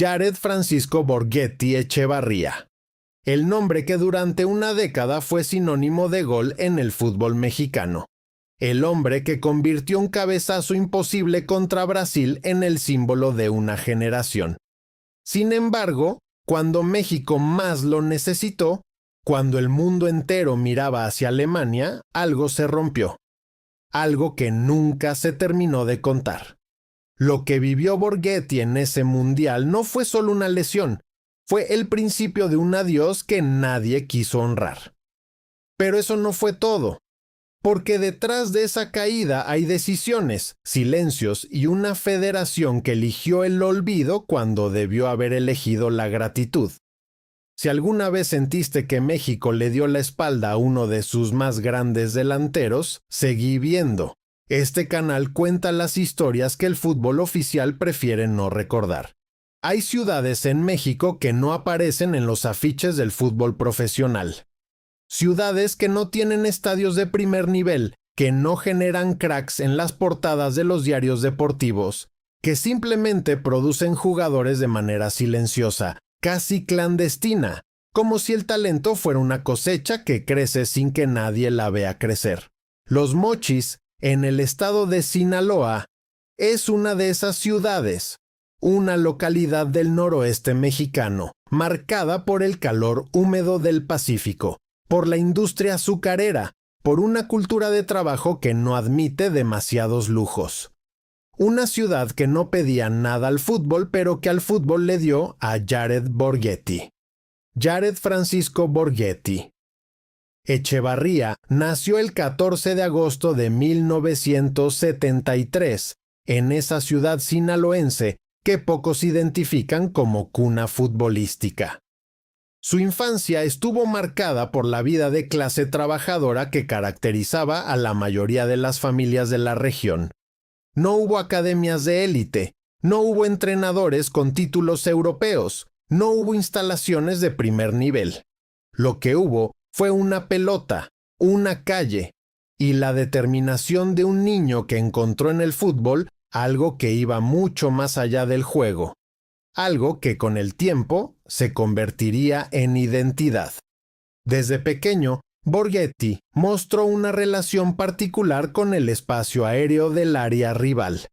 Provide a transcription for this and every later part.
Jared Francisco Borghetti Echevarría, el nombre que durante una década fue sinónimo de gol en el fútbol mexicano, el hombre que convirtió un cabezazo imposible contra Brasil en el símbolo de una generación. Sin embargo, cuando México más lo necesitó, cuando el mundo entero miraba hacia Alemania, algo se rompió, algo que nunca se terminó de contar. Lo que vivió Borghetti en ese mundial no fue solo una lesión, fue el principio de un adiós que nadie quiso honrar. Pero eso no fue todo, porque detrás de esa caída hay decisiones, silencios y una federación que eligió el olvido cuando debió haber elegido la gratitud. Si alguna vez sentiste que México le dio la espalda a uno de sus más grandes delanteros, seguí viendo. Este canal cuenta las historias que el fútbol oficial prefiere no recordar. Hay ciudades en México que no aparecen en los afiches del fútbol profesional. Ciudades que no tienen estadios de primer nivel, que no generan cracks en las portadas de los diarios deportivos, que simplemente producen jugadores de manera silenciosa, casi clandestina, como si el talento fuera una cosecha que crece sin que nadie la vea crecer. Los Mochis, en el estado de Sinaloa, es una de esas ciudades, una localidad del noroeste mexicano, marcada por el calor húmedo del Pacífico, por la industria azucarera, por una cultura de trabajo que no admite demasiados lujos. Una ciudad que no pedía nada al fútbol, pero que al fútbol le dio a Jared Borghetti. Jared Francisco Borghetti Echevarría nació el 14 de agosto de 1973 en esa ciudad sinaloense que pocos identifican como cuna futbolística. Su infancia estuvo marcada por la vida de clase trabajadora que caracterizaba a la mayoría de las familias de la región. No hubo academias de élite, no hubo entrenadores con títulos europeos, no hubo instalaciones de primer nivel. Lo que hubo fue una pelota, una calle, y la determinación de un niño que encontró en el fútbol algo que iba mucho más allá del juego, algo que con el tiempo se convertiría en identidad. Desde pequeño, Borghetti mostró una relación particular con el espacio aéreo del área rival.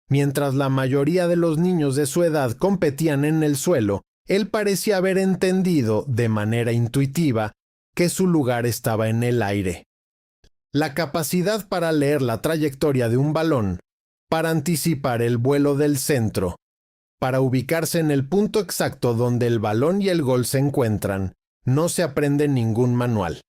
Mientras la mayoría de los niños de su edad competían en el suelo, él parecía haber entendido de manera intuitiva que su lugar estaba en el aire. La capacidad para leer la trayectoria de un balón, para anticipar el vuelo del centro, para ubicarse en el punto exacto donde el balón y el gol se encuentran, no se aprende en ningún manual.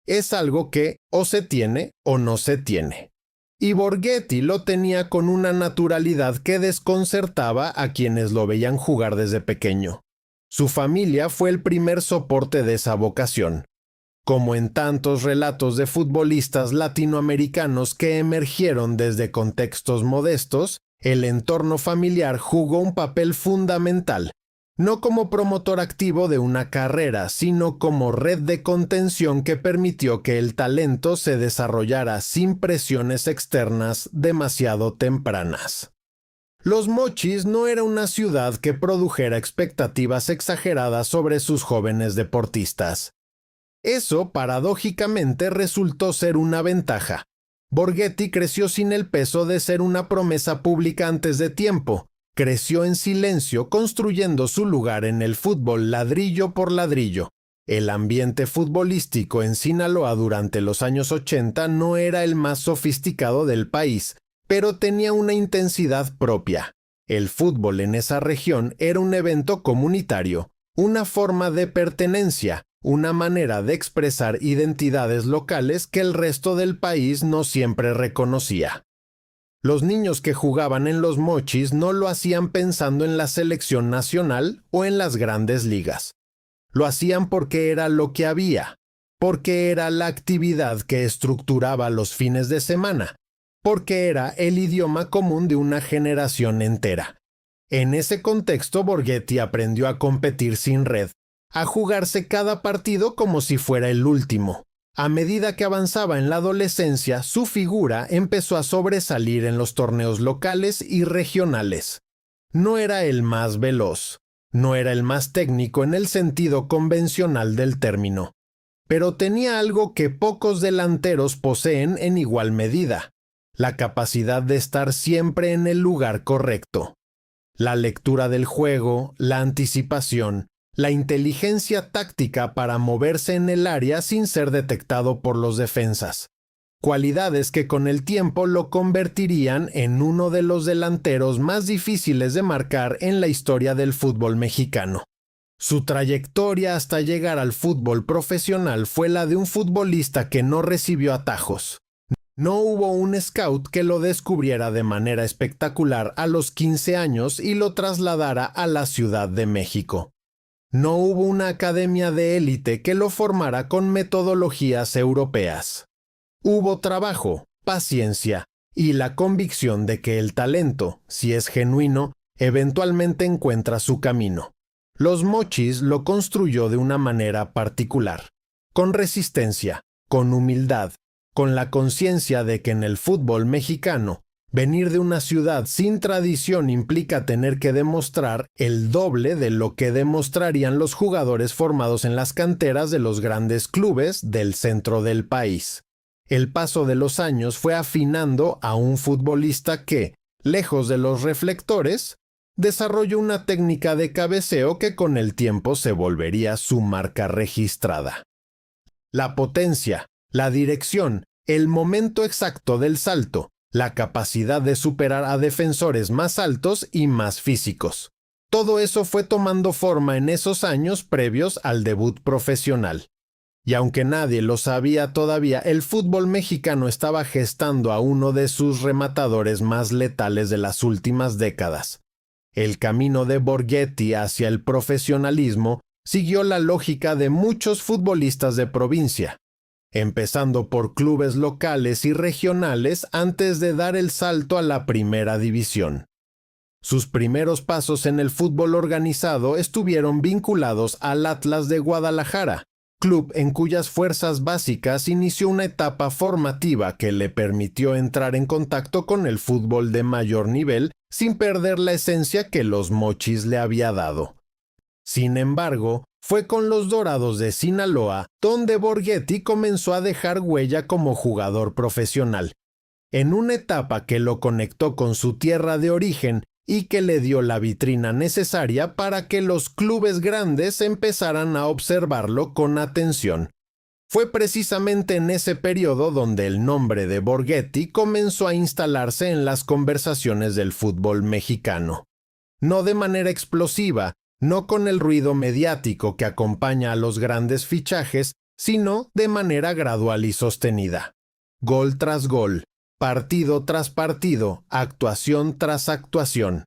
Es algo que o se tiene o no se tiene. Y Borghetti lo tenía con una naturalidad que desconcertaba a quienes lo veían jugar desde pequeño. Su familia fue el primer soporte de esa vocación. Como en tantos relatos de futbolistas latinoamericanos que emergieron desde contextos modestos, el entorno familiar jugó un papel fundamental, no como promotor activo de una carrera, sino como red de contención que permitió que el talento se desarrollara sin presiones externas demasiado tempranas. Los Mochis no era una ciudad que produjera expectativas exageradas sobre sus jóvenes deportistas. Eso, paradójicamente, resultó ser una ventaja. Borghetti creció sin el peso de ser una promesa pública antes de tiempo. Creció en silencio, construyendo su lugar en el fútbol ladrillo por ladrillo. El ambiente futbolístico en Sinaloa durante los años 80 no era el más sofisticado del país, pero tenía una intensidad propia. El fútbol en esa región era un evento comunitario, una forma de pertenencia, una manera de expresar identidades locales que el resto del país no siempre reconocía. Los niños que jugaban en los Mochis no lo hacían pensando en la selección nacional o en las grandes ligas. Lo hacían porque era lo que había, porque era la actividad que estructuraba los fines de semana, porque era el idioma común de una generación entera. En ese contexto, Borghetti aprendió a competir sin red, a jugarse cada partido como si fuera el último. A medida que avanzaba en la adolescencia, su figura empezó a sobresalir en los torneos locales y regionales. No era el más veloz, no era el más técnico en el sentido convencional del término, pero tenía algo que pocos delanteros poseen en igual medida: la capacidad de estar siempre en el lugar correcto. La lectura del juego, la anticipación, la inteligencia táctica para moverse en el área sin ser detectado por los defensas. Cualidades que con el tiempo lo convertirían en uno de los delanteros más difíciles de marcar en la historia del fútbol mexicano. Su trayectoria hasta llegar al fútbol profesional fue la de un futbolista que no recibió atajos. No hubo un scout que lo descubriera de manera espectacular a los 15 años y lo trasladara a la Ciudad de México. No hubo una academia de élite que lo formara con metodologías europeas. Hubo trabajo, paciencia y la convicción de que el talento, si es genuino, eventualmente encuentra su camino. Los Mochis lo construyó de una manera particular, con resistencia, con humildad, con la conciencia de que en el fútbol mexicano, venir de una ciudad sin tradición implica tener que demostrar el doble de lo que demostrarían los jugadores formados en las canteras de los grandes clubes del centro del país. El paso de los años fue afinando a un futbolista que, lejos de los reflectores, desarrolló una técnica de cabeceo que con el tiempo se volvería su marca registrada. La potencia, la dirección, el momento exacto del salto, la capacidad de superar a defensores más altos y más físicos. Todo eso fue tomando forma en esos años previos al debut profesional. Y aunque nadie lo sabía todavía, el fútbol mexicano estaba gestando a uno de sus rematadores más letales de las últimas décadas. El camino de Borghetti hacia el profesionalismo siguió la lógica de muchos futbolistas de provincia, empezando por clubes locales y regionales antes de dar el salto a la primera división. Sus primeros pasos en el fútbol organizado estuvieron vinculados al Atlas de Guadalajara, club en cuyas fuerzas básicas inició una etapa formativa que le permitió entrar en contacto con el fútbol de mayor nivel sin perder la esencia que los Mochis le había dado. Sin embargo, fue con los Dorados de Sinaloa donde Borghetti comenzó a dejar huella como jugador profesional, en una etapa que lo conectó con su tierra de origen y que le dio la vitrina necesaria para que los clubes grandes empezaran a observarlo con atención. Fue precisamente en ese periodo donde el nombre de Borghetti comenzó a instalarse en las conversaciones del fútbol mexicano. No de manera explosiva, no con el ruido mediático que acompaña a los grandes fichajes, sino de manera gradual y sostenida. Gol tras gol, partido tras partido, actuación tras actuación.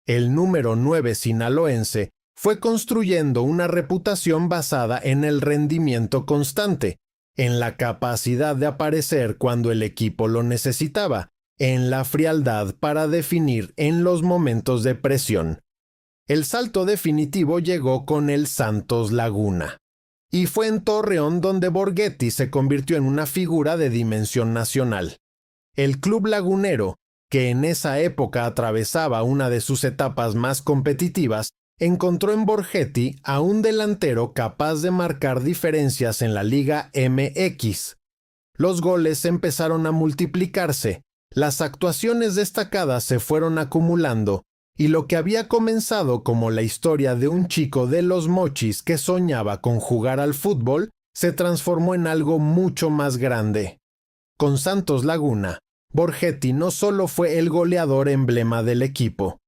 El número 9 sinaloense fue construyendo una reputación basada en el rendimiento constante, en la capacidad de aparecer cuando el equipo lo necesitaba, en la frialdad para definir en los momentos de presión. El salto definitivo llegó con el Santos Laguna. Y fue en Torreón donde Borghetti se convirtió en una figura de dimensión nacional. El club lagunero, que en esa época atravesaba una de sus etapas más competitivas, encontró en Borghetti a un delantero capaz de marcar diferencias en la Liga MX. Los goles empezaron a multiplicarse, las actuaciones destacadas se fueron acumulando, y lo que había comenzado como la historia de un chico de los Mochis que soñaba con jugar al fútbol, se transformó en algo mucho más grande. Con Santos Laguna, Borghetti no solo fue el goleador emblema del equipo,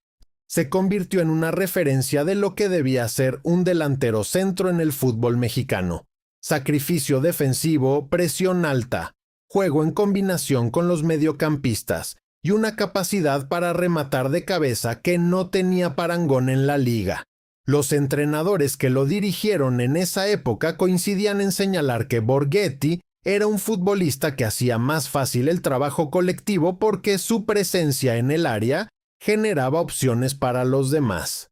se convirtió en una referencia de lo que debía ser un delantero centro en el fútbol mexicano. Sacrificio defensivo, presión alta, juego en combinación con los mediocampistas y una capacidad para rematar de cabeza que no tenía parangón en la liga. Los entrenadores que lo dirigieron en esa época coincidían en señalar que Borghetti era un futbolista que hacía más fácil el trabajo colectivo porque su presencia en el área generaba opciones para los demás.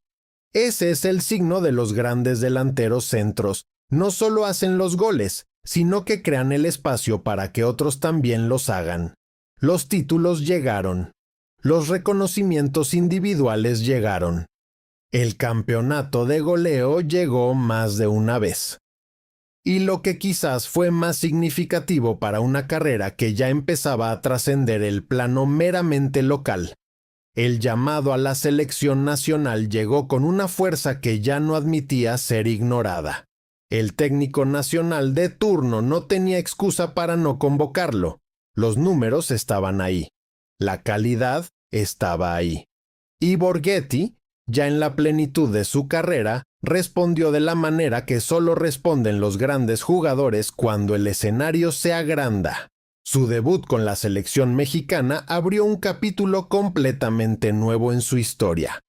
Ese es el signo de los grandes delanteros centros. No solo hacen los goles, sino que crean el espacio para que otros también los hagan. Los títulos llegaron. los reconocimientos individuales llegaron. El campeonato de goleo llegó más de una vez. Y lo que quizás fue más significativo para una carrera que ya empezaba a trascender el plano meramente local, el llamado a la selección nacional llegó con una fuerza que ya no admitía ser ignorada. El técnico nacional de turno no tenía excusa para no convocarlo. Los números estaban ahí. La calidad estaba ahí. Y Borghetti, ya en la plenitud de su carrera, respondió de la manera que solo responden los grandes jugadores cuando el escenario se agranda. Su debut con la selección mexicana abrió un capítulo completamente nuevo en su historia.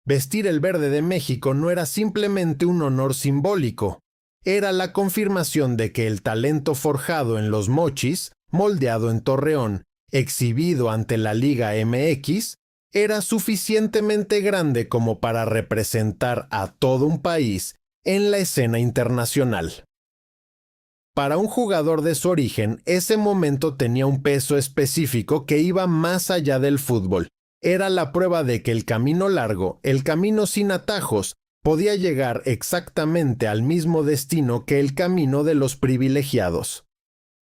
Vestir el verde de México no era simplemente un honor simbólico, era la confirmación de que el talento forjado en los Mochis, moldeado en Torreón, exhibido ante la Liga MX, era suficientemente grande como para representar a todo un país en la escena internacional. Para un jugador de su origen, ese momento tenía un peso específico que iba más allá del fútbol. Era la prueba de que el camino largo, el camino sin atajos, podía llegar exactamente al mismo destino que el camino de los privilegiados.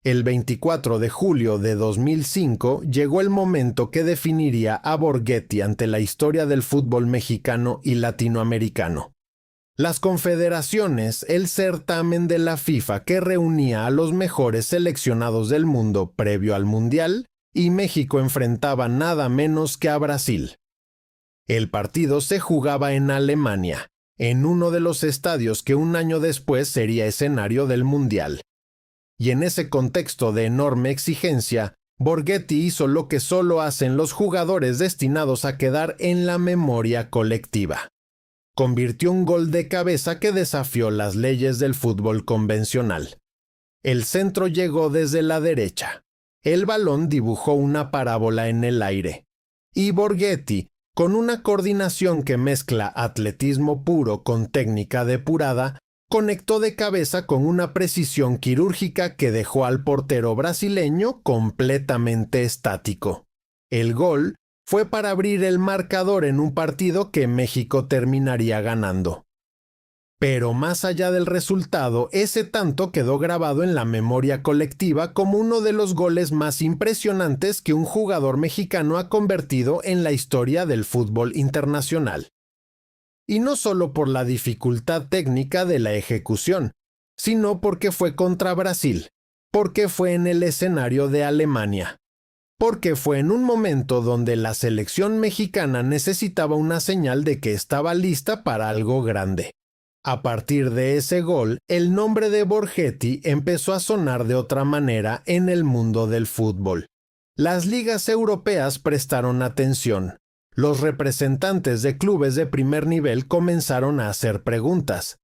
El 24 de julio de 2005 llegó el momento que definiría a Borghetti ante la historia del fútbol mexicano y latinoamericano. Las confederaciones, el certamen de la FIFA que reunía a los mejores seleccionados del mundo previo al Mundial, y México enfrentaba nada menos que a Brasil. El partido se jugaba en Alemania, en uno de los estadios que un año después sería escenario del Mundial. Y en ese contexto de enorme exigencia, Borghetti hizo lo que solo hacen los jugadores destinados a quedar en la memoria colectiva. Convirtió un gol de cabeza que desafió las leyes del fútbol convencional. El centro llegó desde la derecha. El balón dibujó una parábola en el aire. Y Borghetti, con una coordinación que mezcla atletismo puro con técnica depurada, conectó de cabeza con una precisión quirúrgica que dejó al portero brasileño completamente estático. El gol fue para abrir el marcador en un partido que México terminaría ganando. Pero más allá del resultado, ese tanto quedó grabado en la memoria colectiva como uno de los goles más impresionantes que un jugador mexicano ha convertido en la historia del fútbol internacional. Y no solo por la dificultad técnica de la ejecución, sino porque fue contra Brasil, porque fue en el escenario de Alemania, porque fue en un momento donde la selección mexicana necesitaba una señal de que estaba lista para algo grande. A partir de ese gol, el nombre de Borghetti empezó a sonar de otra manera en el mundo del fútbol. Las ligas europeas prestaron atención. Los representantes de clubes de primer nivel comenzaron a hacer preguntas.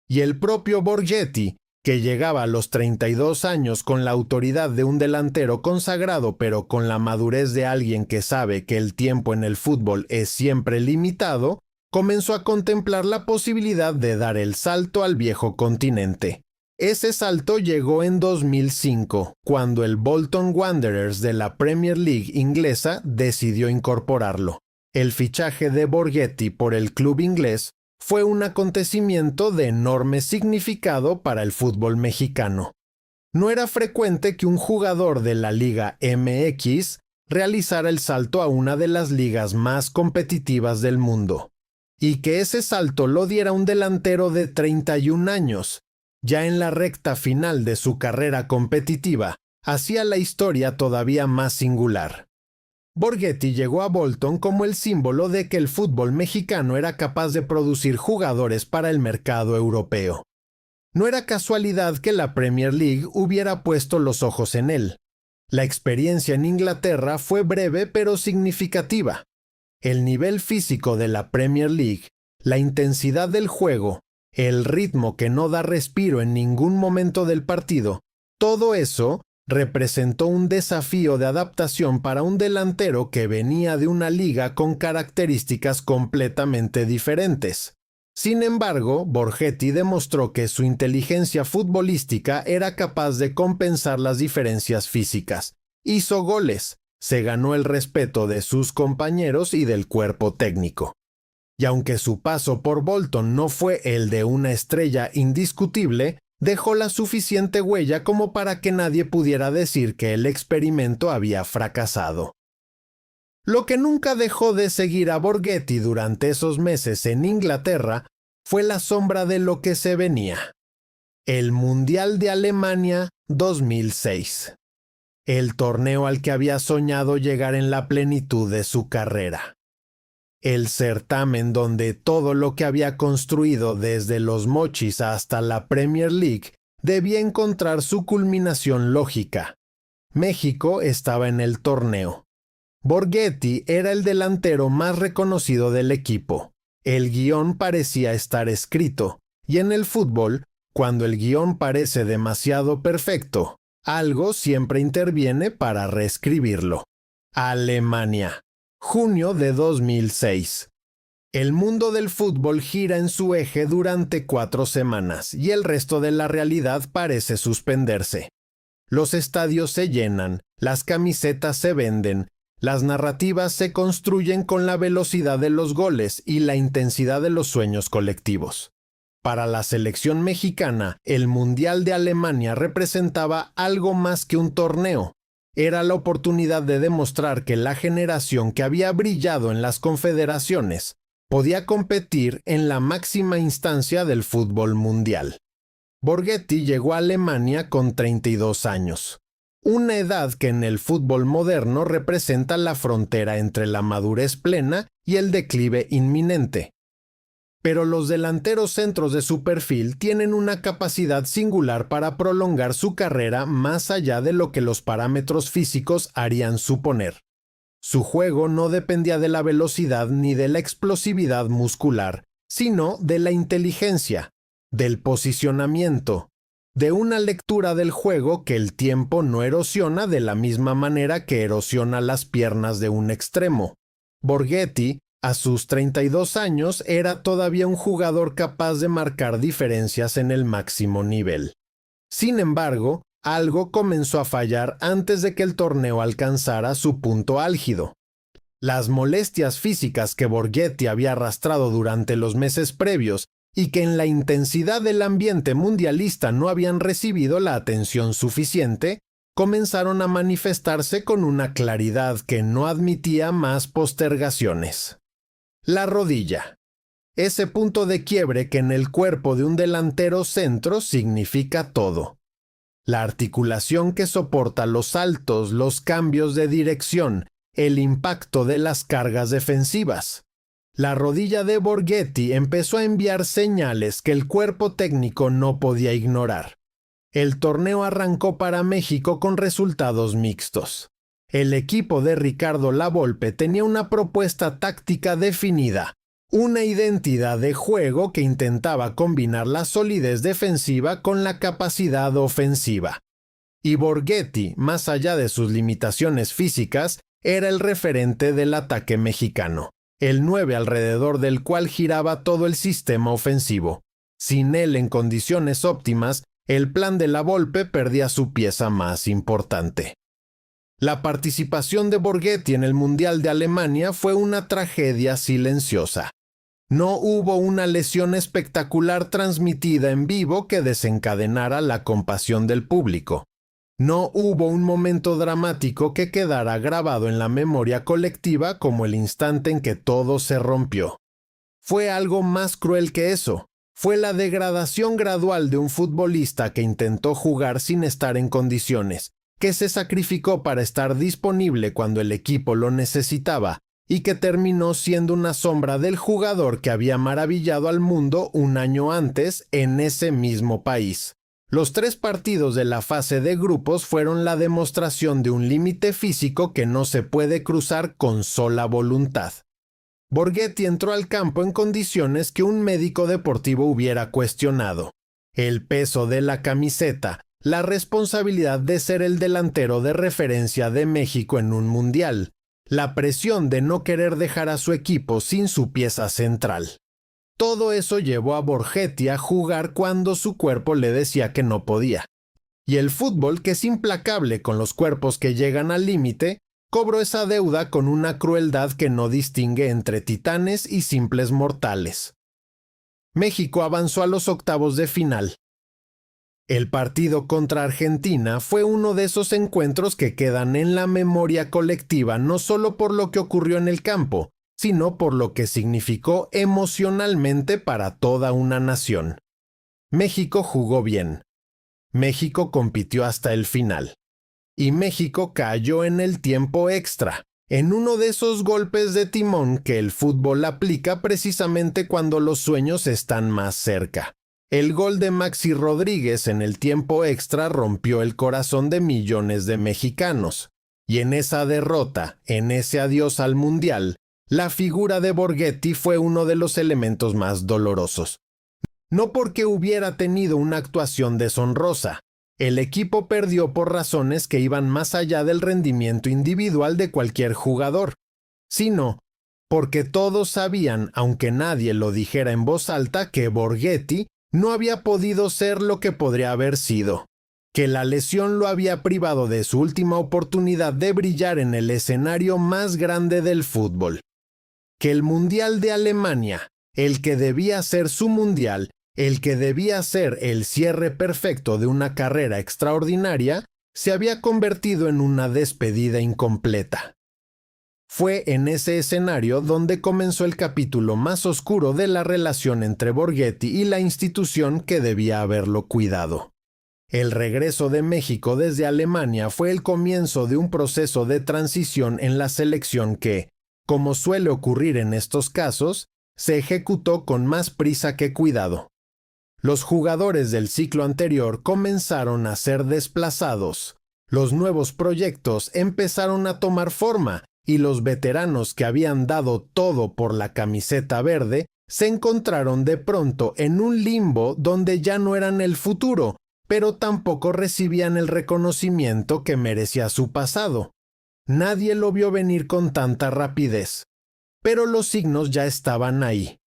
Y el propio Borghetti, que llegaba a los 32 años con la autoridad de un delantero consagrado pero con la madurez de alguien que sabe que el tiempo en el fútbol es siempre limitado, comenzó a contemplar la posibilidad de dar el salto al viejo continente. Ese salto llegó en 2005, cuando el Bolton Wanderers de la Premier League inglesa decidió incorporarlo. El fichaje de Borghetti por el club inglés fue un acontecimiento de enorme significado para el fútbol mexicano. No era frecuente que un jugador de la Liga MX realizara el salto a una de las ligas más competitivas del mundo, y que ese salto lo diera un delantero de 31 años, ya en la recta final de su carrera competitiva, hacía la historia todavía más singular. Borghetti llegó a Bolton como el símbolo de que el fútbol mexicano era capaz de producir jugadores para el mercado europeo. No era casualidad que la Premier League hubiera puesto los ojos en él. La experiencia en Inglaterra fue breve pero significativa. El nivel físico de la Premier League, la intensidad del juego, el ritmo que no da respiro en ningún momento del partido, todo eso representó un desafío de adaptación para un delantero que venía de una liga con características completamente diferentes. Sin embargo, Borghetti demostró que su inteligencia futbolística era capaz de compensar las diferencias físicas. Hizo goles, se ganó el respeto de sus compañeros y del cuerpo técnico. Y aunque su paso por Bolton no fue el de una estrella indiscutible, dejó la suficiente huella como para que nadie pudiera decir que el experimento había fracasado. Lo que nunca dejó de seguir a Borghetti durante esos meses en Inglaterra fue la sombra de lo que se venía: el Mundial de Alemania 2006, el torneo al que había soñado llegar en la plenitud de su carrera. El certamen donde todo lo que había construido desde los Mochis hasta la Premier League debía encontrar su culminación lógica. México estaba en el torneo. Borghetti era el delantero más reconocido del equipo. El guión parecía estar escrito, y en el fútbol, cuando el guión parece demasiado perfecto, algo siempre interviene para reescribirlo. Alemania. Junio de 2006. El mundo del fútbol gira en su eje durante 4 semanas y el resto de la realidad parece suspenderse. Los estadios se llenan, las camisetas se venden, las narrativas se construyen con la velocidad de los goles y la intensidad de los sueños colectivos. Para la selección mexicana, el Mundial de Alemania representaba algo más que un torneo. Era la oportunidad de demostrar que la generación que había brillado en las confederaciones podía competir en la máxima instancia del fútbol mundial. Borghetti llegó a Alemania con 32 años, una edad que en el fútbol moderno representa la frontera entre la madurez plena y el declive inminente. Pero los delanteros centros de su perfil tienen una capacidad singular para prolongar su carrera más allá de lo que los parámetros físicos harían suponer. Su juego no dependía de la velocidad ni de la explosividad muscular, sino de la inteligencia, del posicionamiento, de una lectura del juego que el tiempo no erosiona de la misma manera que erosiona las piernas de un extremo. Borghetti, a sus 32 años, era todavía un jugador capaz de marcar diferencias en el máximo nivel. Sin embargo, algo comenzó a fallar antes de que el torneo alcanzara su punto álgido. Las molestias físicas que Borghetti había arrastrado durante los meses previos y que en la intensidad del ambiente mundialista no habían recibido la atención suficiente, comenzaron a manifestarse con una claridad que no admitía más postergaciones. La rodilla. Ese punto de quiebre que en el cuerpo de un delantero centro significa todo. La articulación que soporta los saltos, los cambios de dirección, el impacto de las cargas defensivas. La rodilla de Borghetti empezó a enviar señales que el cuerpo técnico no podía ignorar. El torneo arrancó para México con resultados mixtos. El equipo de Ricardo Lavolpe tenía una propuesta táctica definida, una identidad de juego que intentaba combinar la solidez defensiva con la capacidad ofensiva. Y Borghetti, más allá de sus limitaciones físicas, era el referente del ataque mexicano, el 9 alrededor del cual giraba todo el sistema ofensivo. Sin él en condiciones óptimas, el plan de Lavolpe perdía su pieza más importante. La participación de Borghetti en el Mundial de Alemania fue una tragedia silenciosa. No hubo una lesión espectacular transmitida en vivo que desencadenara la compasión del público. No hubo un momento dramático que quedara grabado en la memoria colectiva como el instante en que todo se rompió. Fue algo más cruel que eso. Fue la degradación gradual de un futbolista que intentó jugar sin estar en condiciones, que se sacrificó para estar disponible cuando el equipo lo necesitaba y que terminó siendo una sombra del jugador que había maravillado al mundo un año antes en ese mismo país. Los 3 partidos de la fase de grupos fueron la demostración de un límite físico que no se puede cruzar con sola voluntad. Borghetti entró al campo en condiciones que un médico deportivo hubiera cuestionado. El peso de la camiseta, la responsabilidad de ser el delantero de referencia de México en un mundial, la presión de no querer dejar a su equipo sin su pieza central. Todo eso llevó a Borghetti a jugar cuando su cuerpo le decía que no podía. Y el fútbol, que es implacable con los cuerpos que llegan al límite, cobró esa deuda con una crueldad que no distingue entre titanes y simples mortales. México avanzó a los octavos de final. El partido contra Argentina fue uno de esos encuentros que quedan en la memoria colectiva no solo por lo que ocurrió en el campo, sino por lo que significó emocionalmente para toda una nación. México jugó bien. México compitió hasta el final. Y México cayó en el tiempo extra, en uno de esos golpes de timón que el fútbol aplica precisamente cuando los sueños están más cerca. El gol de Maxi Rodríguez en el tiempo extra rompió el corazón de millones de mexicanos. Y en esa derrota, en ese adiós al Mundial, la figura de Borghetti fue uno de los elementos más dolorosos. No porque hubiera tenido una actuación deshonrosa. El equipo perdió por razones que iban más allá del rendimiento individual de cualquier jugador, sino porque todos sabían, aunque nadie lo dijera en voz alta, que Borghetti no había podido ser lo que podría haber sido, que la lesión lo había privado de su última oportunidad de brillar en el escenario más grande del fútbol, que el Mundial de Alemania, el que debía ser su mundial, el que debía ser el cierre perfecto de una carrera extraordinaria, se había convertido en una despedida incompleta. Fue en ese escenario donde comenzó el capítulo más oscuro de la relación entre Borghetti y la institución que debía haberlo cuidado. El regreso de México desde Alemania fue el comienzo de un proceso de transición en la selección que, como suele ocurrir en estos casos, se ejecutó con más prisa que cuidado. Los jugadores del ciclo anterior comenzaron a ser desplazados, los nuevos proyectos empezaron a tomar forma y los veteranos que habían dado todo por la camiseta verde se encontraron de pronto en un limbo donde ya no eran el futuro, pero tampoco recibían el reconocimiento que merecía su pasado. Nadie lo vio venir con tanta rapidez, pero los signos ya estaban ahí.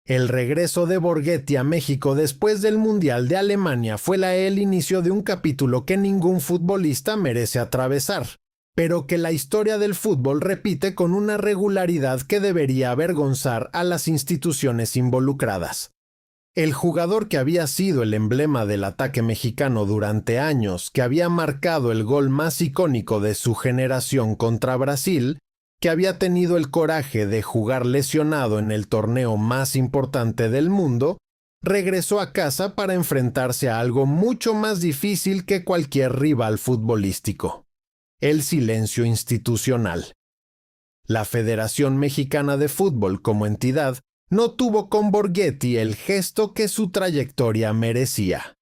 El regreso de Borghetti a México después del Mundial de Alemania fue el inicio de un capítulo que ningún futbolista merece atravesar, pero que la historia del fútbol repite con una regularidad que debería avergonzar a las instituciones involucradas. El jugador que había sido el emblema del ataque mexicano durante años, que había marcado el gol más icónico de su generación contra Brasil, que había tenido el coraje de jugar lesionado en el torneo más importante del mundo, regresó a casa para enfrentarse a algo mucho más difícil que cualquier rival futbolístico: el silencio institucional. La Federación Mexicana de Fútbol como entidad no tuvo con Borghetti el gesto que su trayectoria merecía.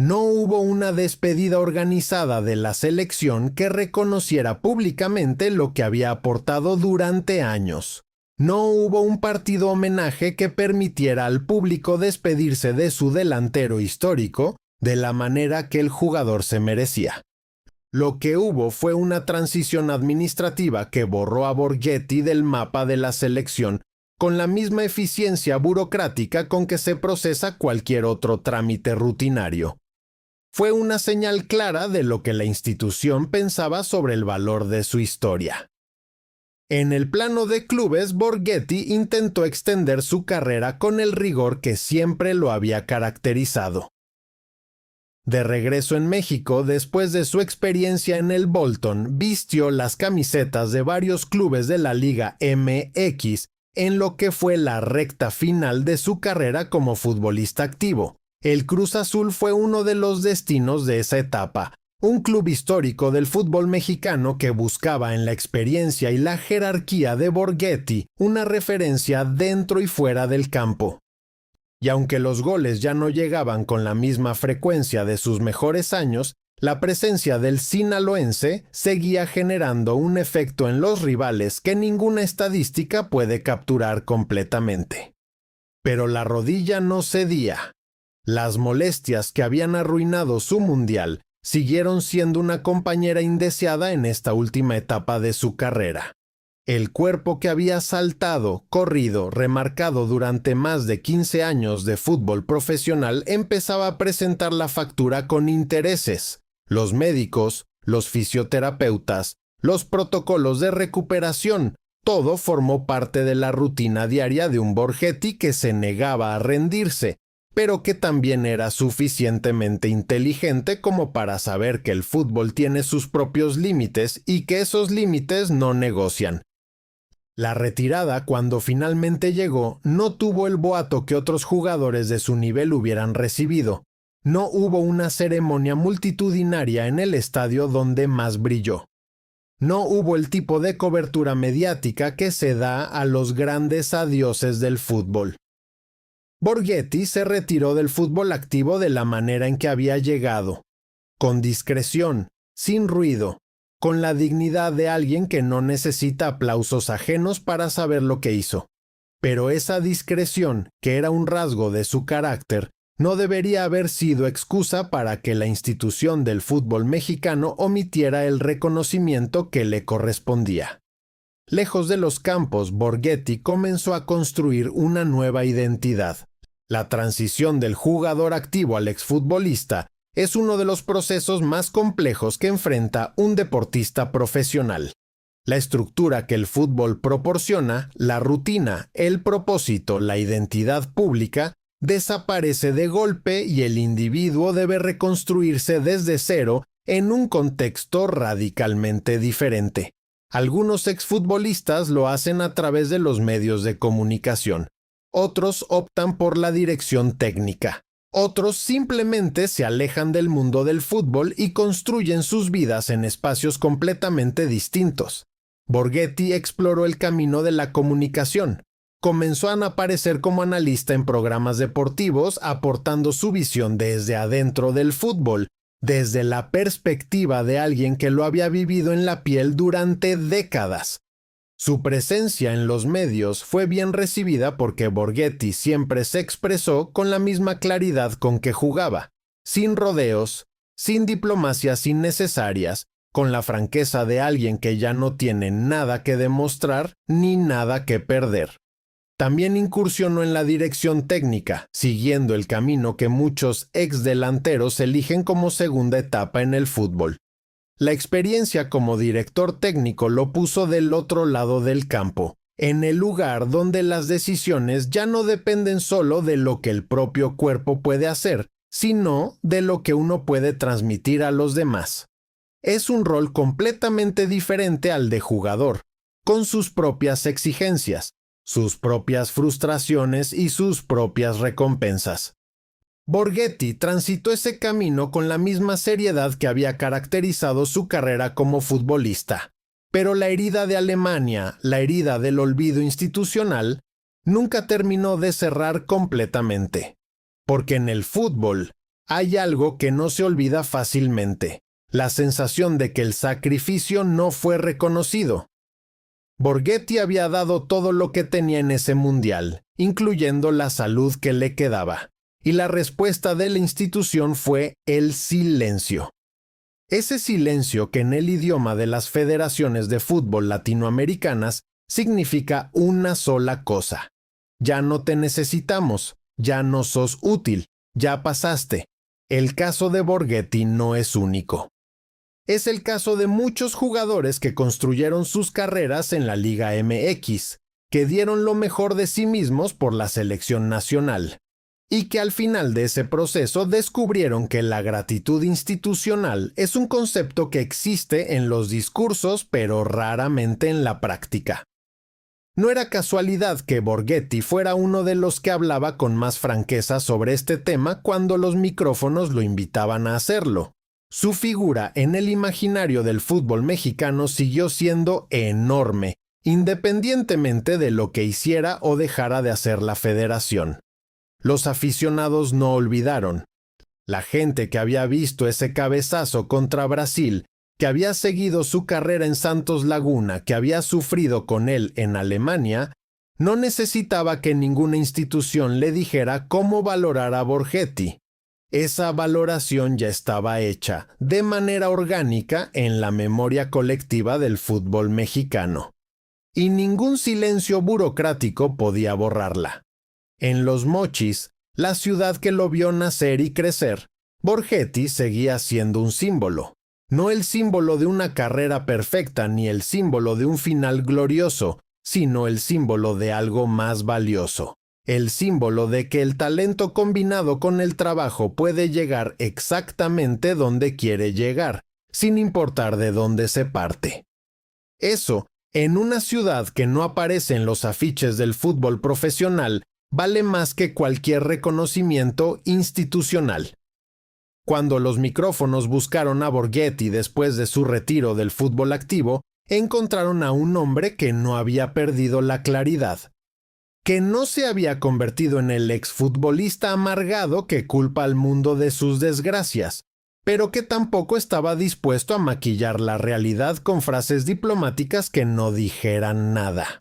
No hubo una despedida organizada de la selección que reconociera públicamente lo que había aportado durante años. No hubo un partido homenaje que permitiera al público despedirse de su delantero histórico de la manera que el jugador se merecía. Lo que hubo fue una transición administrativa que borró a Borghetti del mapa de la selección con la misma eficiencia burocrática con que se procesa cualquier otro trámite rutinario. Fue una señal clara de lo que la institución pensaba sobre el valor de su historia. En el plano de clubes, Borghetti intentó extender su carrera con el rigor que siempre lo había caracterizado. De regreso en México, después de su experiencia en el Bolton, vistió las camisetas de varios clubes de la Liga MX en lo que fue la recta final de su carrera como futbolista activo. El Cruz Azul fue uno de los destinos de esa etapa, un club histórico del fútbol mexicano que buscaba en la experiencia y la jerarquía de Borghetti una referencia dentro y fuera del campo. Y aunque los goles ya no llegaban con la misma frecuencia de sus mejores años, la presencia del sinaloense seguía generando un efecto en los rivales que ninguna estadística puede capturar completamente. Pero la rodilla no cedía. Las molestias que habían arruinado su mundial siguieron siendo una compañera indeseada en esta última etapa de su carrera. El cuerpo que había saltado, corrido, remarcado durante más de 15 años de fútbol profesional empezaba a presentar la factura con intereses. Los médicos, los fisioterapeutas, los protocolos de recuperación, todo formó parte de la rutina diaria de un Borgetti que se negaba a rendirse, pero que también era suficientemente inteligente como para saber que el fútbol tiene sus propios límites y que esos límites no negocian. La retirada, cuando finalmente llegó, no tuvo el boato que otros jugadores de su nivel hubieran recibido. No hubo una ceremonia multitudinaria en el estadio donde más brilló. No hubo el tipo de cobertura mediática que se da a los grandes adioses del fútbol. Borgetti se retiró del fútbol activo de la manera en que había llegado, con discreción, sin ruido, con la dignidad de alguien que no necesita aplausos ajenos para saber lo que hizo. Pero esa discreción, que era un rasgo de su carácter, no debería haber sido excusa para que la institución del fútbol mexicano omitiera el reconocimiento que le correspondía. Lejos de los campos, Borgetti comenzó a construir una nueva identidad. La transición del jugador activo al exfutbolista es uno de los procesos más complejos que enfrenta un deportista profesional. La estructura que el fútbol proporciona, la rutina, el propósito, la identidad pública, desaparece de golpe y el individuo debe reconstruirse desde cero en un contexto radicalmente diferente. Algunos exfutbolistas lo hacen a través de los medios de comunicación. Otros optan por la dirección técnica. Otros simplemente se alejan del mundo del fútbol y construyen sus vidas en espacios completamente distintos. Borgetti exploró el camino de la comunicación. Comenzó a aparecer como analista en programas deportivos, aportando su visión desde adentro del fútbol, desde la perspectiva de alguien que lo había vivido en la piel durante décadas. Su presencia en los medios fue bien recibida porque Borgetti siempre se expresó con la misma claridad con que jugaba, sin rodeos, sin diplomacias innecesarias, con la franqueza de alguien que ya no tiene nada que demostrar ni nada que perder. También incursionó en la dirección técnica, siguiendo el camino que muchos exdelanteros eligen como segunda etapa en el fútbol. La experiencia como director técnico lo puso del otro lado del campo, en el lugar donde las decisiones ya no dependen solo de lo que el propio cuerpo puede hacer, sino de lo que uno puede transmitir a los demás. Es un rol completamente diferente al de jugador, con sus propias exigencias, sus propias frustraciones y sus propias recompensas. Borgetti transitó ese camino con la misma seriedad que había caracterizado su carrera como futbolista. Pero la herida de Alemania, la herida del olvido institucional, nunca terminó de cerrar completamente. Porque en el fútbol hay algo que no se olvida fácilmente: la sensación de que el sacrificio no fue reconocido. Borgetti había dado todo lo que tenía en ese mundial, incluyendo la salud que le quedaba. Y la respuesta de la institución fue el silencio. Ese silencio que en el idioma de las federaciones de fútbol latinoamericanas significa una sola cosa: ya no te necesitamos, ya no sos útil, ya pasaste. El caso de Borgetti no es único. Es el caso de muchos jugadores que construyeron sus carreras en la Liga MX, que dieron lo mejor de sí mismos por la selección nacional, y que al final de ese proceso descubrieron que la gratitud institucional es un concepto que existe en los discursos pero raramente en la práctica. No era casualidad que Borgetti fuera uno de los que hablaba con más franqueza sobre este tema cuando los micrófonos lo invitaban a hacerlo. Su figura en el imaginario del fútbol mexicano siguió siendo enorme, independientemente de lo que hiciera o dejara de hacer la federación. Los aficionados no olvidaron. La gente que había visto ese cabezazo contra Brasil, que había seguido su carrera en Santos Laguna, que había sufrido con él en Alemania, no necesitaba que ninguna institución le dijera cómo valorar a Borgetti. Esa valoración ya estaba hecha, de manera orgánica, en la memoria colectiva del fútbol mexicano. Y ningún silencio burocrático podía borrarla. En Los Mochis, la ciudad que lo vio nacer y crecer, Borgetti seguía siendo un símbolo. No el símbolo de una carrera perfecta ni el símbolo de un final glorioso, sino el símbolo de algo más valioso. El símbolo de que el talento combinado con el trabajo puede llegar exactamente donde quiere llegar, sin importar de dónde se parte. Eso, en una ciudad que no aparece en los afiches del fútbol profesional, vale más que cualquier reconocimiento institucional. Cuando los micrófonos buscaron a Borghetti después de su retiro del fútbol activo, encontraron a un hombre que no había perdido la claridad, que no se había convertido en el exfutbolista amargado que culpa al mundo de sus desgracias, pero que tampoco estaba dispuesto a maquillar la realidad con frases diplomáticas que no dijeran nada.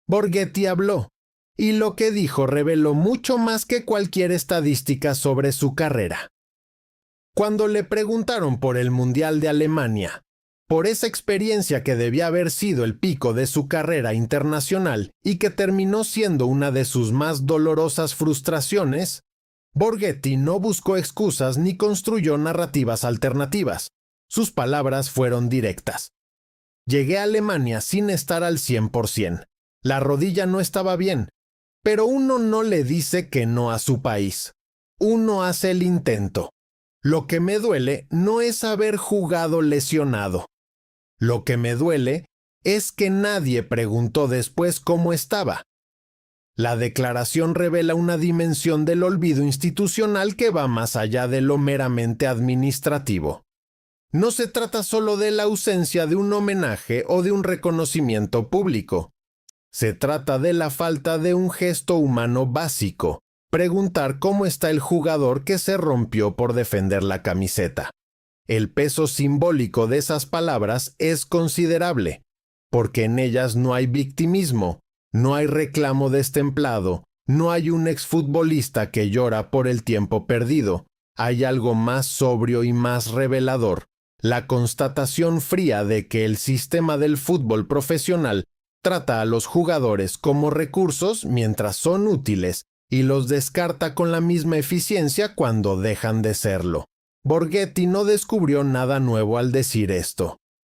Borghetti habló, y lo que dijo reveló mucho más que cualquier estadística sobre su carrera. Cuando le preguntaron por el Mundial de Alemania, por esa experiencia que debía haber sido el pico de su carrera internacional y que terminó siendo una de sus más dolorosas frustraciones, Borghetti no buscó excusas ni construyó narrativas alternativas. Sus palabras fueron directas. Llegué a Alemania sin estar al 100%. La rodilla no estaba bien, pero uno no le dice que no a su país. Uno hace el intento. Lo que me duele no es haber jugado lesionado. Lo que me duele es que nadie preguntó después cómo estaba. La declaración revela una dimensión del olvido institucional que va más allá de lo meramente administrativo. No se trata solo de la ausencia de un homenaje o de un reconocimiento público. Se trata de la falta de un gesto humano básico, preguntar cómo está el jugador que se rompió por defender la camiseta. El peso simbólico de esas palabras es considerable, porque en ellas no hay victimismo, no hay reclamo destemplado, no hay un exfutbolista que llora por el tiempo perdido. Hay algo más sobrio y más revelador, la constatación fría de que el sistema del fútbol profesional trata a los jugadores como recursos mientras son útiles y los descarta con la misma eficiencia cuando dejan de serlo. Borghetti no descubrió nada nuevo al decir esto,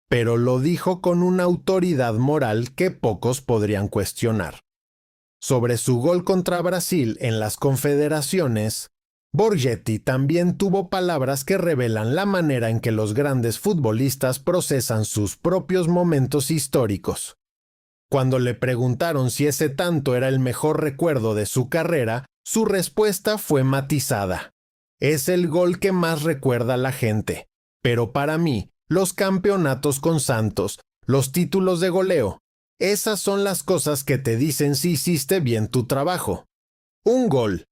pero lo dijo con una autoridad moral que pocos podrían cuestionar. Sobre su gol contra Brasil en las Confederaciones, Borghetti también tuvo palabras que revelan la manera en que los grandes futbolistas procesan sus propios momentos históricos. Cuando le preguntaron si ese tanto era el mejor recuerdo de su carrera, su respuesta fue matizada. Es el gol que más recuerda la gente, pero para mí, los campeonatos con Santos, los títulos de goleo, esas son las cosas que te dicen si hiciste bien tu trabajo. Un gol,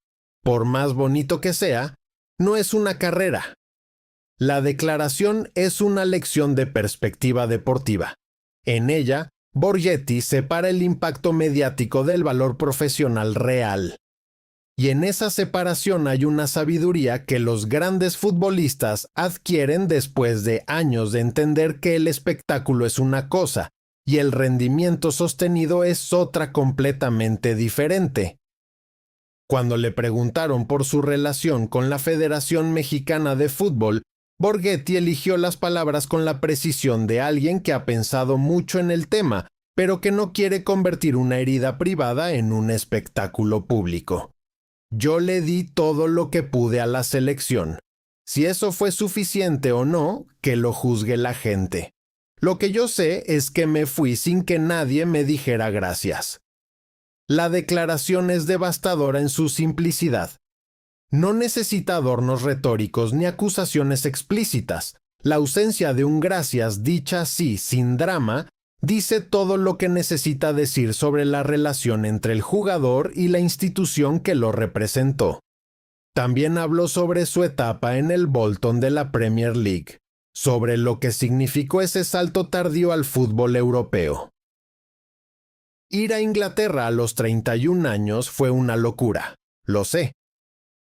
por más bonito que sea, no es una carrera. La declaración es una lección de perspectiva deportiva. En ella, Borghetti separa el impacto mediático del valor profesional real. Y en esa separación hay una sabiduría que los grandes futbolistas adquieren después de años de entender que el espectáculo es una cosa y el rendimiento sostenido es otra completamente diferente. Cuando le preguntaron por su relación con la Federación Mexicana de Fútbol, Borghetti eligió las palabras con la precisión de alguien que ha pensado mucho en el tema, pero que no quiere convertir una herida privada en un espectáculo público. Yo le di todo lo que pude a la selección. Si eso fue suficiente o no, que lo juzgue la gente. Lo que yo sé es que me fui sin que nadie me dijera gracias. La declaración es devastadora en su simplicidad. No necesita adornos retóricos ni acusaciones explícitas. La ausencia de un gracias dicha así, sin drama, dice todo lo que necesita decir sobre la relación entre el jugador y la institución que lo representó. También habló sobre su etapa en el Bolton de la Premier League, sobre lo que significó ese salto tardío al fútbol europeo. Ir a Inglaterra a los 31 años fue una locura, lo sé.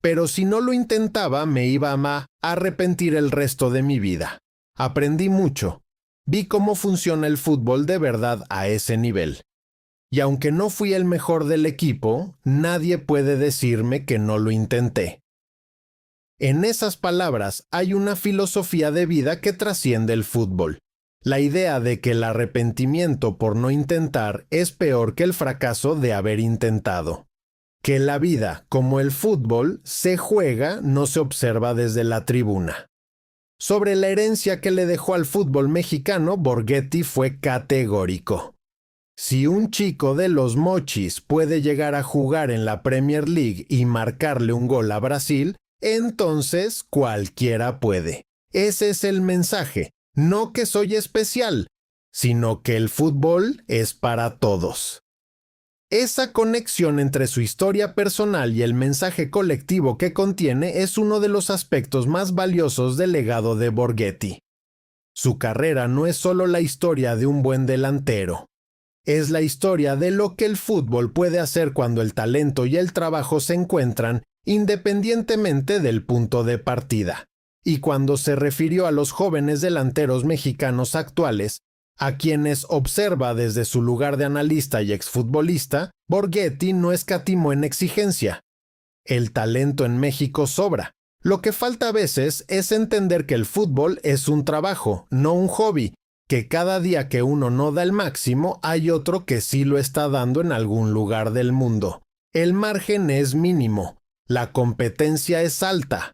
Pero si no lo intentaba me iba a arrepentir el resto de mi vida. Aprendí mucho. Vi cómo funciona el fútbol de verdad a ese nivel. Y aunque no fui el mejor del equipo, nadie puede decirme que no lo intenté. En esas palabras hay una filosofía de vida que trasciende el fútbol. La idea de que el arrepentimiento por no intentar es peor que el fracaso de haber intentado. Que la vida, como el fútbol, se juega, no se observa desde la tribuna. Sobre la herencia que le dejó al fútbol mexicano, Borghetti fue categórico. Si un chico de los Mochis puede llegar a jugar en la Premier League y marcarle un gol a Brasil, entonces cualquiera puede. Ese es el mensaje. No que soy especial, sino que el fútbol es para todos. Esa conexión entre su historia personal y el mensaje colectivo que contiene es uno de los aspectos más valiosos del legado de Borghetti. Su carrera no es solo la historia de un buen delantero. Es la historia de lo que el fútbol puede hacer cuando el talento y el trabajo se encuentran independientemente del punto de partida. Y cuando se refirió a los jóvenes delanteros mexicanos actuales, a quienes observa desde su lugar de analista y exfutbolista, Borghetti no escatimó en exigencia. El talento en México sobra. Lo que falta a veces es entender que el fútbol es un trabajo, no un hobby, que cada día que uno no da el máximo, hay otro que sí lo está dando en algún lugar del mundo. El margen es mínimo, la competencia es alta.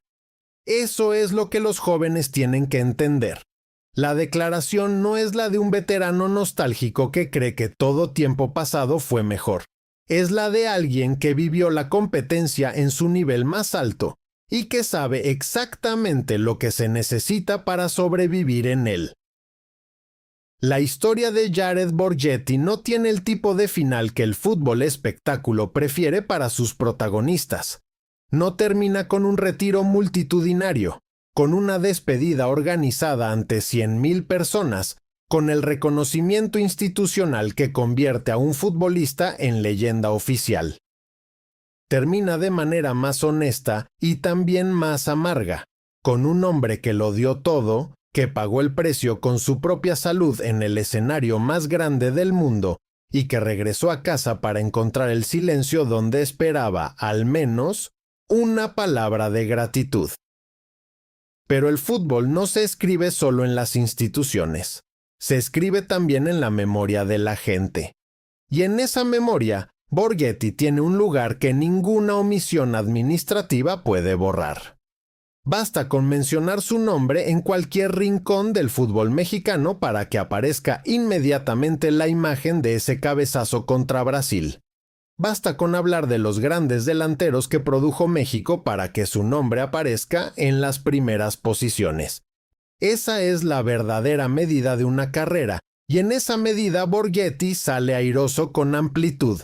Eso es lo que los jóvenes tienen que entender. La declaración no es la de un veterano nostálgico que cree que todo tiempo pasado fue mejor. Es la de alguien que vivió la competencia en su nivel más alto y que sabe exactamente lo que se necesita para sobrevivir en él. La historia de Jared Borghetti no tiene el tipo de final que el fútbol espectáculo prefiere para sus protagonistas. No termina con un retiro multitudinario, con una despedida organizada ante 100,000 personas, con el reconocimiento institucional que convierte a un futbolista en leyenda oficial. Termina de manera más honesta y también más amarga, con un hombre que lo dio todo, que pagó el precio con su propia salud en el escenario más grande del mundo y que regresó a casa para encontrar el silencio donde esperaba, al menos, una palabra de gratitud. Pero el fútbol no se escribe solo en las instituciones, se escribe también en la memoria de la gente. Y en esa memoria, Borghetti tiene un lugar que ninguna omisión administrativa puede borrar. Basta con mencionar su nombre en cualquier rincón del fútbol mexicano para que aparezca inmediatamente la imagen de ese cabezazo contra Brasil. Basta con hablar de los grandes delanteros que produjo México para que su nombre aparezca en las primeras posiciones. Esa es la verdadera medida de una carrera, y en esa medida Borghetti sale airoso con amplitud.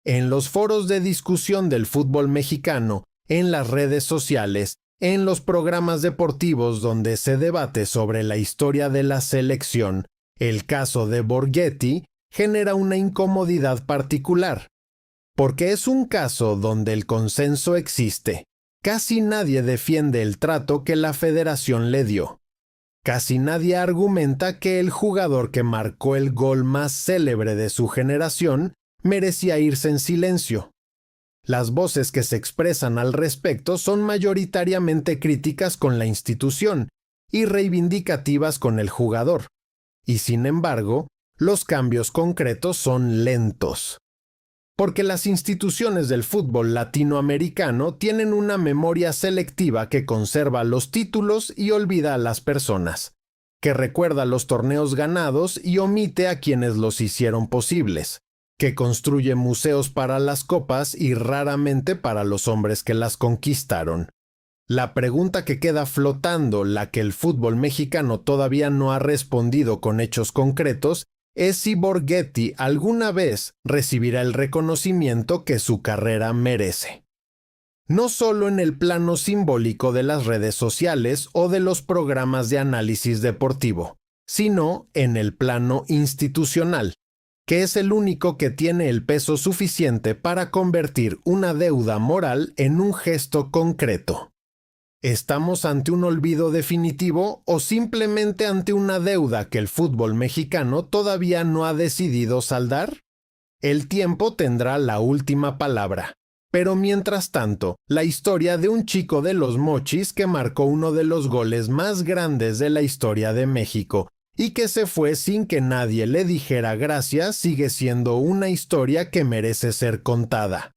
En los foros de discusión del fútbol mexicano, en las redes sociales, en los programas deportivos donde se debate sobre la historia de la selección, el caso de Borghetti genera una incomodidad particular. Porque es un caso donde el consenso existe. Casi nadie defiende el trato que la federación le dio. Casi nadie argumenta que el jugador que marcó el gol más célebre de su generación merecía irse en silencio. Las voces que se expresan al respecto son mayoritariamente críticas con la institución y reivindicativas con el jugador. Y sin embargo, los cambios concretos son lentos. Porque las instituciones del fútbol latinoamericano tienen una memoria selectiva que conserva los títulos y olvida a las personas, que recuerda los torneos ganados y omite a quienes los hicieron posibles, que construye museos para las copas y raramente para los hombres que las conquistaron. La pregunta que queda flotando, la que el fútbol mexicano todavía no ha respondido con hechos concretos, es si Borghetti alguna vez recibirá el reconocimiento que su carrera merece. No solo en el plano simbólico de las redes sociales o de los programas de análisis deportivo, sino en el plano institucional, que es el único que tiene el peso suficiente para convertir una deuda moral en un gesto concreto. ¿Estamos ante un olvido definitivo o simplemente ante una deuda que el fútbol mexicano todavía no ha decidido saldar? El tiempo tendrá la última palabra, Pero mientras tanto, la historia de un chico de los Mochis que marcó uno de los goles más grandes de la historia de México y que se fue sin que nadie le dijera gracias sigue siendo una historia que merece ser contada,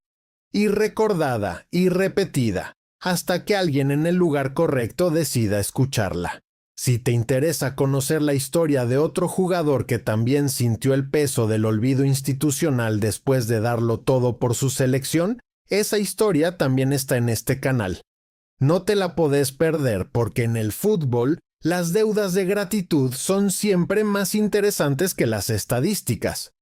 y recordada y repetida, hasta que alguien en el lugar correcto decida escucharla. Si te interesa conocer la historia de otro jugador que también sintió el peso del olvido institucional después de darlo todo por su selección, esa historia también está en este canal. No te la podés perder porque en el fútbol las deudas de gratitud son siempre más interesantes que las estadísticas.